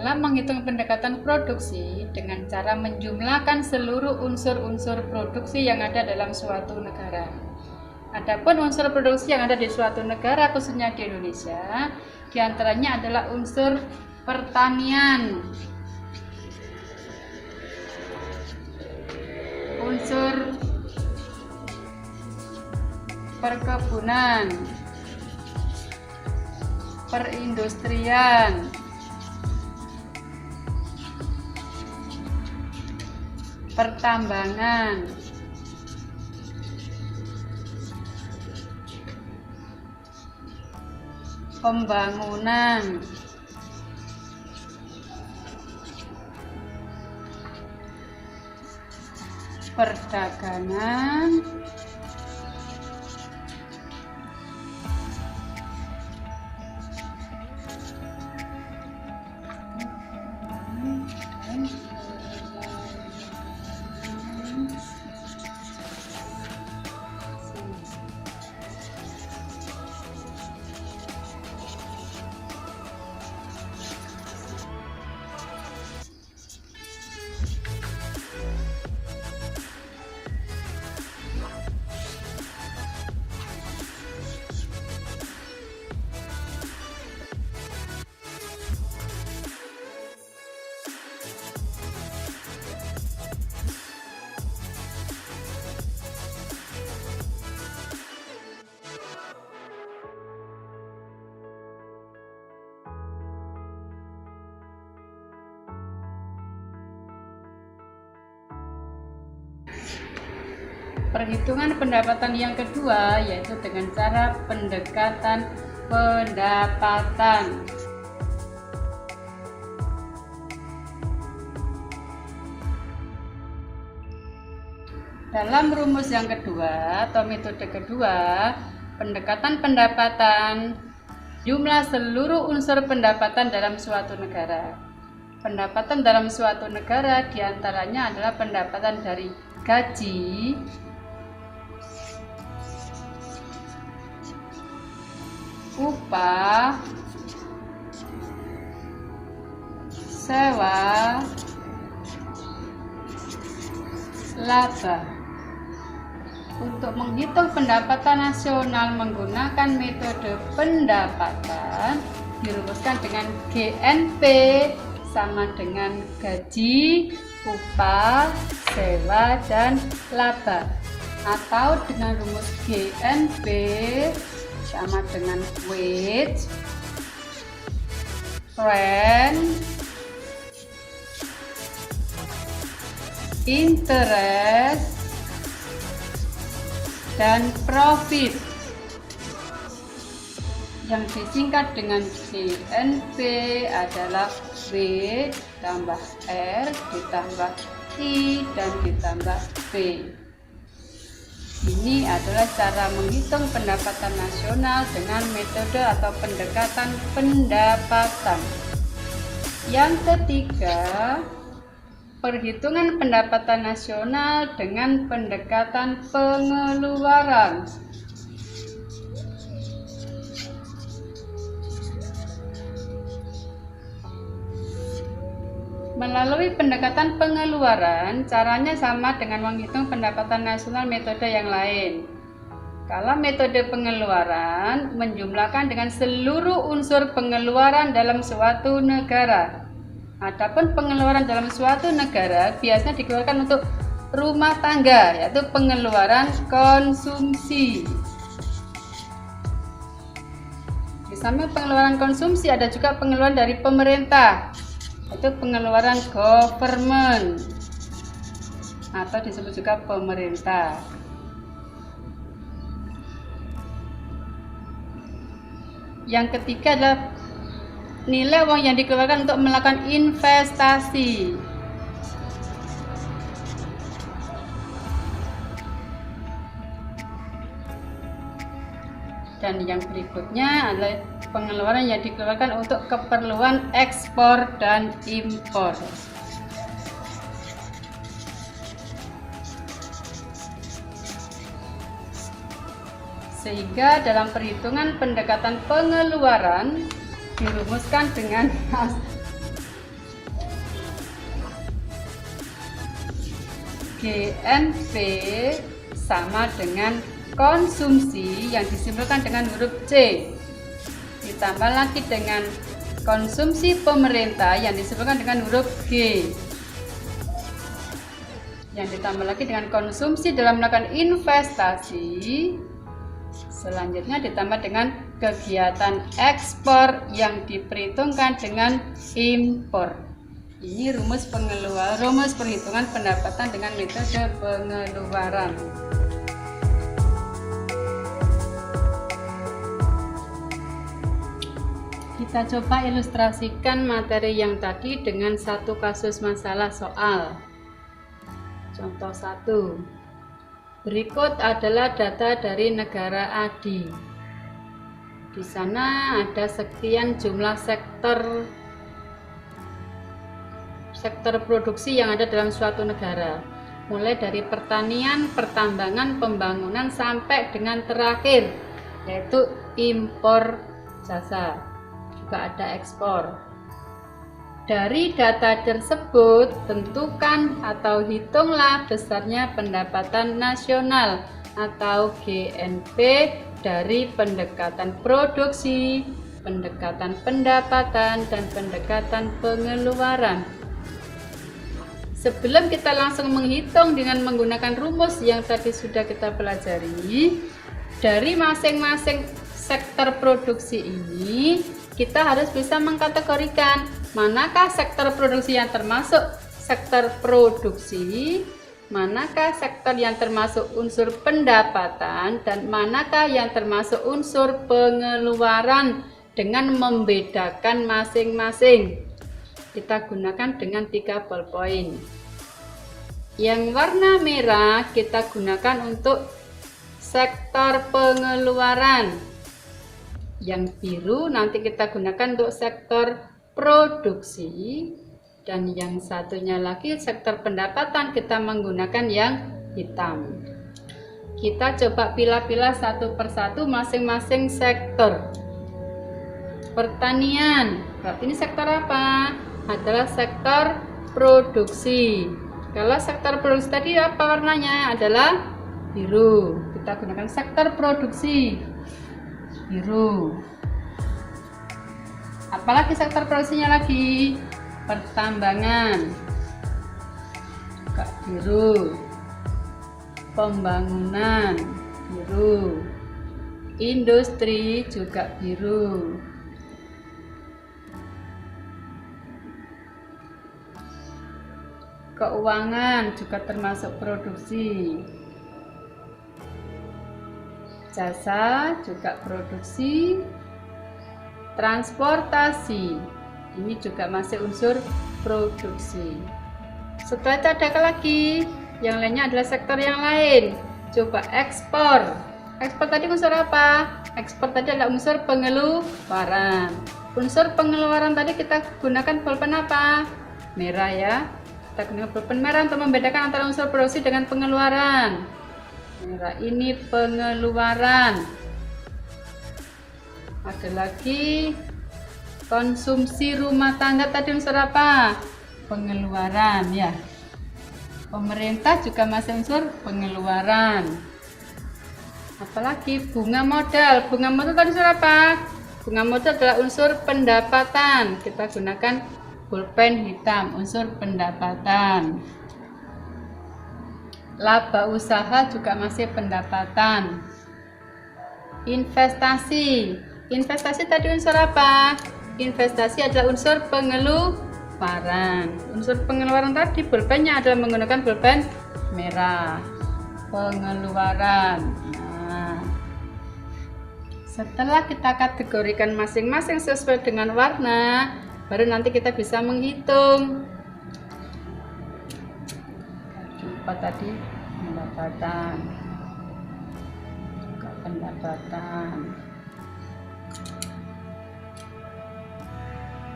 Dalam menghitung pendekatan produksi dengan cara menjumlahkan seluruh unsur-unsur produksi yang ada dalam suatu negara. Adapun unsur produksi yang ada di suatu negara, khususnya di Indonesia, diantaranya adalah unsur pertanian, unsur perkebunan, perindustrian, pertambangan, pembangunan, perdagangan, perhitungan pendapatan yang kedua yaitu dengan cara pendekatan pendapatan. Dalam rumus yang kedua atau metode kedua, pendekatan pendapatan jumlah seluruh unsur pendapatan dalam suatu negara. Pendapatan dalam suatu negara diantaranya adalah pendapatan dari gaji, upah, sewa, laba. Untuk menghitung pendapatan nasional menggunakan metode pendapatan dirumuskan dengan GNP sama dengan gaji, upah, sewa, dan laba, atau dengan rumus GNP sama dengan wage, rent, interest, dan profit, yang disingkat dengan GNP adalah W tambah R ditambah I dan ditambah B. Ini adalah cara menghitung pendapatan nasional dengan metode atau pendekatan pendapatan. Yang ketiga, perhitungan pendapatan nasional dengan pendekatan pengeluaran. Melalui pendekatan pengeluaran, caranya sama dengan menghitung pendapatan nasional metode yang lain. Kalau metode pengeluaran menjumlahkan dengan seluruh unsur pengeluaran dalam suatu negara. Adapun pengeluaran dalam suatu negara biasanya dikeluarkan untuk rumah tangga, yaitu pengeluaran konsumsi. Di samping pengeluaran konsumsi ada juga pengeluaran dari pemerintah, yaitu pengeluaran government atau disebut juga pemerintah. Yang ketiga adalah nilai uang yang dikeluarkan untuk melakukan investasi. Dan yang berikutnya adalah pengeluaran yang dikeluarkan untuk keperluan ekspor dan impor. Sehingga dalam perhitungan pendekatan pengeluaran dirumuskan dengan GNP sama dengan konsumsi yang disimpulkan dengan huruf C. Ditambah lagi dengan konsumsi pemerintah yang disimpulkan dengan huruf G. Yang ditambah lagi dengan konsumsi dalam melakukan investasi. Selanjutnya ditambah dengan kegiatan ekspor yang diperhitungkan dengan impor. Ini rumus perhitungan pendapatan dengan metode pengeluaran. Kita coba ilustrasikan materi yang tadi dengan satu kasus masalah soal. Contoh 1. Berikut adalah data dari negara ADI. Di sana ada sekian jumlah sektor produksi yang ada dalam suatu negara. Mulai dari pertanian, pertambangan, pembangunan sampai dengan terakhir yaitu impor jasa. Juga ada ekspor. Dari data tersebut, tentukan atau hitunglah besarnya pendapatan nasional atau GNP dari pendekatan produksi, pendekatan pendapatan, dan pendekatan pengeluaran. Sebelum kita langsung menghitung dengan menggunakan rumus yang tadi sudah kita pelajari, dari masing-masing sektor produksi ini, kita harus bisa mengkategorikan manakah sektor produksi yang termasuk sektor produksi, manakah sektor yang termasuk unsur pendapatan, dan manakah yang termasuk unsur pengeluaran dengan membedakan masing-masing. Kita gunakan dengan 3 ballpoint. Yang warna merah kita gunakan untuk sektor pengeluaran. Yang biru nanti kita gunakan untuk sektor produksi, dan yang satunya lagi sektor pendapatan kita menggunakan yang hitam. Kita coba pilah-pilah satu persatu masing-masing sektor. Pertanian, berarti ini sektor apa? Adalah sektor produksi. Kalau sektor produksi tadi apa warnanya? Adalah biru. Kita gunakan sektor produksi biru. Apalagi sektor produksinya lagi? Pertambangan, juga biru. Pembangunan, biru. Industri juga biru. Keuangan juga termasuk produksi. Jasa juga produksi. Transportasi ini juga masih unsur produksi. Setelah itu ada lagi, yang lainnya adalah sektor yang lain. Coba ekspor. Ekspor tadi unsur apa? Ekspor tadi adalah unsur pengeluaran. Unsur pengeluaran tadi kita gunakan pulpen apa? Merah ya. Kita gunakan pulpen merah untuk membedakan antara unsur produksi dengan pengeluaran. Merah ini pengeluaran. Ada lagi konsumsi rumah tangga tadi unsur apa? Pengeluaran ya. Pemerintah juga masih unsur pengeluaran. Apalagi bunga modal. Bunga modal tadi unsur apa? Bunga modal adalah unsur pendapatan. Kita gunakan pulpen hitam, unsur pendapatan. Laba usaha juga masih pendapatan. Investasi. Investasi tadi unsur apa? Investasi adalah unsur pengeluaran. Unsur pengeluaran tadi pulpennya adalah menggunakan pulpen merah. Pengeluaran. Nah, setelah kita kategorikan masing-masing sesuai dengan warna, baru nanti kita bisa menghitung. Apa tadi? Pendapatan. Juga pendapatan.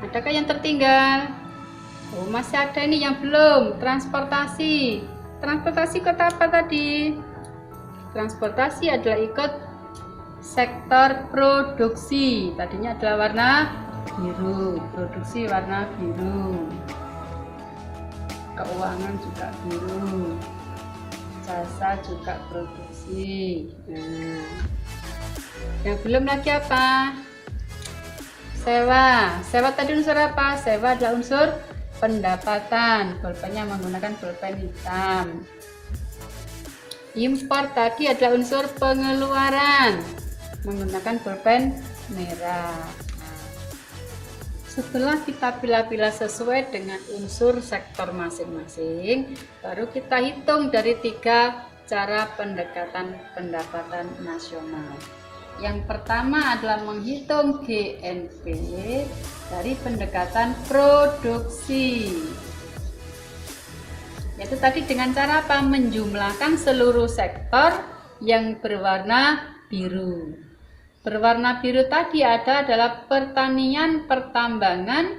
Adakah yang tertinggal? Oh, masih ada ini yang belum. Transportasi. Transportasi ikut apa tadi? Transportasi adalah ikut sektor produksi. Tadinya adalah warna biru. Produksi warna biru. Keuangan juga biru. jasa juga produksi. Nah, yang belum lagi apa? Sewa. Sewa tadi unsur apa? Sewa adalah unsur pendapatan. Pulpennya menggunakan pulpen hitam. Impor tadi adalah unsur pengeluaran, menggunakan pulpen merah. Setelah kita pilah-pilah sesuai dengan unsur sektor masing-masing, baru kita hitung dari 3 cara pendekatan pendapatan nasional. Yang pertama adalah menghitung GNP dari pendekatan produksi. Yaitu tadi dengan cara apa? Menjumlahkan seluruh sektor yang berwarna biru. Berwarna biru tadi adalah pertanian, pertambangan,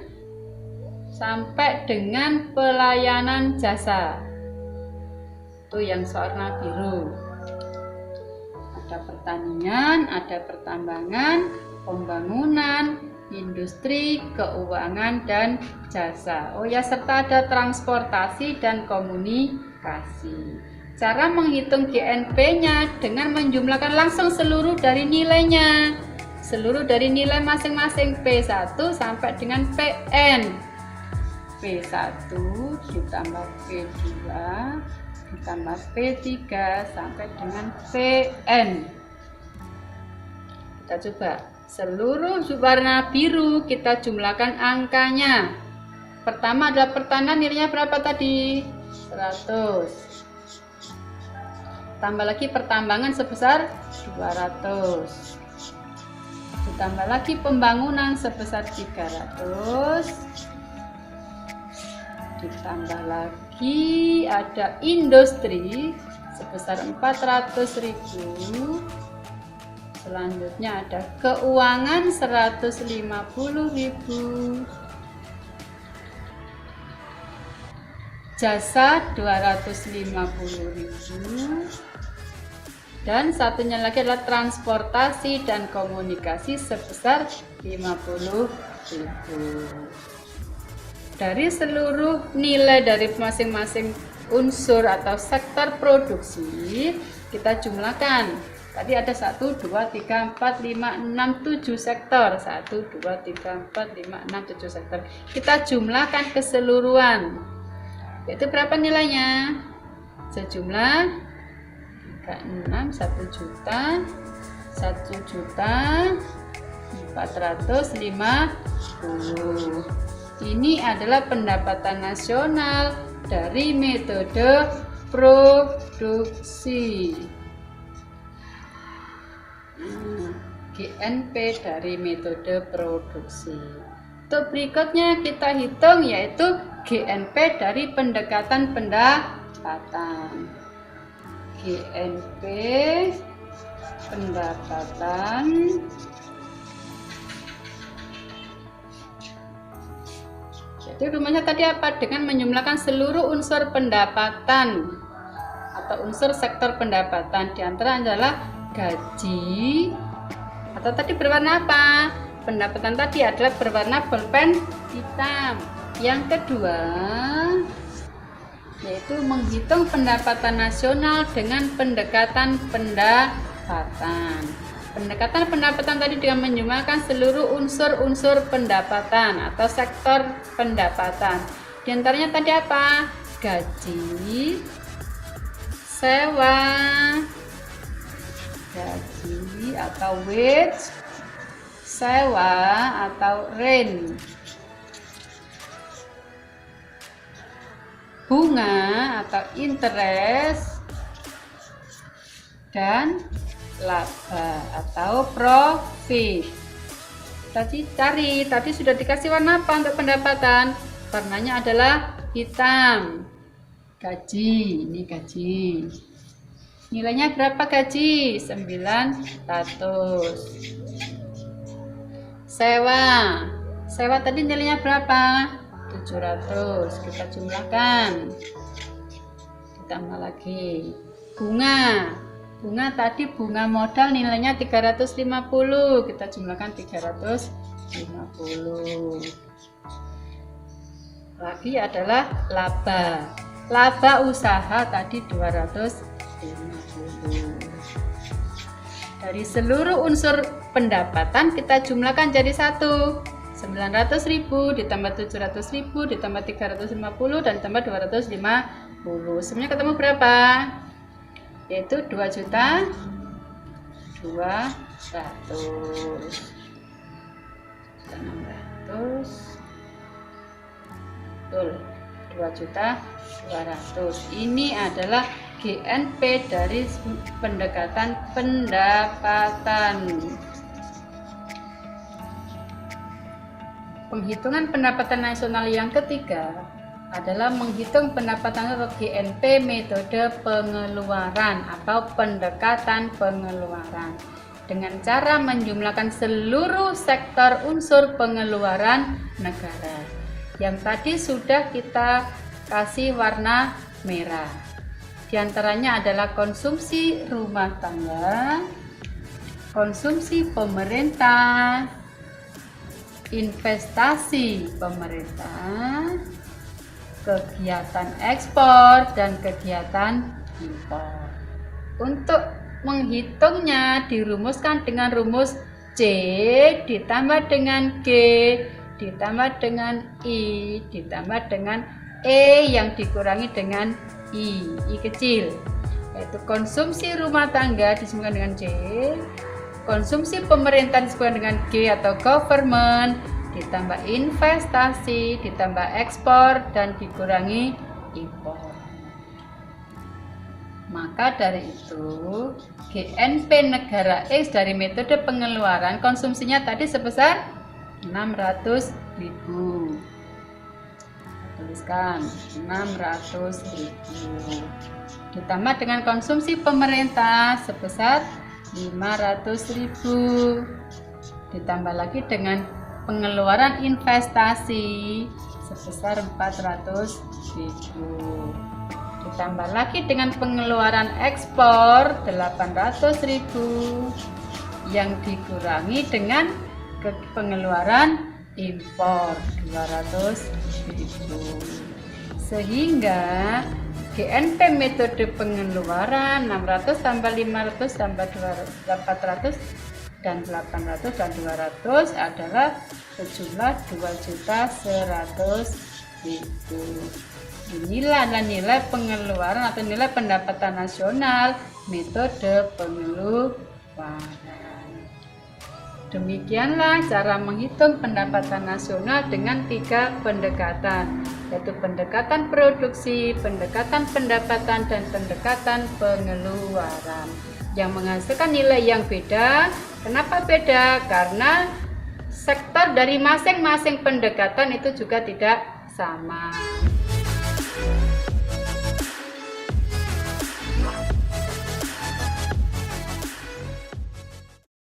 sampai dengan pelayanan jasa. Itu yang warna biru. Ada pertanian, ada pertambangan, pembangunan, industri, keuangan, dan jasa. Oh ya, serta ada transportasi dan komunikasi. Cara menghitung GNP-nya dengan menjumlahkan langsung seluruh dari nilainya. Seluruh dari nilai masing-masing P1 sampai dengan PN. P1 ditambah P2 ditambah P3 sampai dengan PN. Kita coba. Seluruh warna biru kita jumlahkan angkanya. Pertama adalah pertanian, nilainya berapa tadi? 100. Tambah lagi pertambangan sebesar 200. Ditambah lagi pembangunan sebesar 300. Ditambah lagi ada industri sebesar 400.000. Selanjutnya ada keuangan 150.000. Jasa 250.000. Dan satunya lagi adalah transportasi dan komunikasi sebesar 50.000. Dari seluruh nilai dari masing-masing unsur atau sektor produksi kita jumlahkan. Tadi ada 1, 2, 3, 4, 5, 6, 7 sektor. 1, 2, 3, 4, 5, 6, 7 sektor. Kita jumlahkan keseluruhan. Yaitu berapa nilainya? Sejumlah 36, 1 juta, 1.450.000. Ini adalah pendapatan nasional dari metode produksi. GNP dari metode produksi. Untuk berikutnya kita hitung yaitu GNP dari pendekatan pendapatan. GNP pendapatan jadi rumusnya tadi apa? Dengan menjumlahkan seluruh unsur pendapatan atau unsur sektor pendapatan, diantara adalah gaji atau tadi berwarna apa? Pendapatan tadi adalah berwarna pulpen hitam. Yang kedua yaitu menghitung pendapatan nasional dengan pendekatan pendapatan. Pendekatan pendapatan tadi dengan menjumlahkan seluruh unsur-unsur pendapatan atau sektor pendapatan. Di antaranya tadi apa? Gaji, sewa, gaji atau wage, sewa atau rent, bunga atau interest, dan laba atau profit. Tadi sudah dikasih warna apa untuk pendapatan? Warnanya adalah hitam. Gaji, ini gaji. Nilainya berapa gaji? 900. Sewa tadi nilainya berapa? 700. Kita jumlahkan. Ditambah lagi. Bunga tadi bunga modal nilainya 350. Kita jumlahkan 350. Lagi adalah laba. Laba usaha tadi 250. 50. Dari seluruh unsur pendapatan kita jumlahkan jadi satu. 900.000 ditambah 700.000 ditambah 350 dan tambah 250. Semuanya ketemu berapa? Yaitu 2.200.000. Kita 600. Betul. 2.200.000. Ini adalah GNP dari pendekatan pendapatan. Penghitungan pendapatan nasional yang ketiga adalah menghitung pendapatan atau GNP metode pengeluaran atau pendekatan pengeluaran dengan cara menjumlahkan seluruh sektor unsur pengeluaran negara. Yang tadi sudah kita kasih warna merah. Di antaranya adalah konsumsi rumah tangga, konsumsi pemerintah, investasi pemerintah, kegiatan ekspor dan kegiatan impor. Untuk menghitungnya dirumuskan dengan rumus C ditambah dengan G ditambah dengan I ditambah dengan E yang dikurangi dengan I kecil, yaitu konsumsi rumah tangga disebutkan dengan C, konsumsi pemerintah disebutkan dengan G atau government, ditambah investasi, ditambah ekspor, dan dikurangi impor. Maka dari itu, GNP negara X dari metode pengeluaran konsumsinya tadi sebesar 600.000. Tuliskan 600.000. Ditambah dengan konsumsi pemerintah sebesar 500.000. Ditambah lagi dengan pengeluaran investasi sebesar 400.000. Ditambah lagi dengan pengeluaran ekspor 800.000 yang dikurangi dengan pengeluaran impor 200.000. Sehingga GNP metode pengeluaran 600 tambah 500 tambah 400 dan 800 dan 200 adalah sejumlah 2.100.000. Inilah nilai pengeluaran atau nilai pendapatan nasional metode pengeluaran. Demikianlah cara menghitung pendapatan nasional dengan 3 pendekatan, yaitu pendekatan produksi, pendekatan pendapatan, dan pendekatan pengeluaran yang menghasilkan nilai yang beda. Kenapa beda? Karena sektor dari masing-masing pendekatan itu juga tidak sama.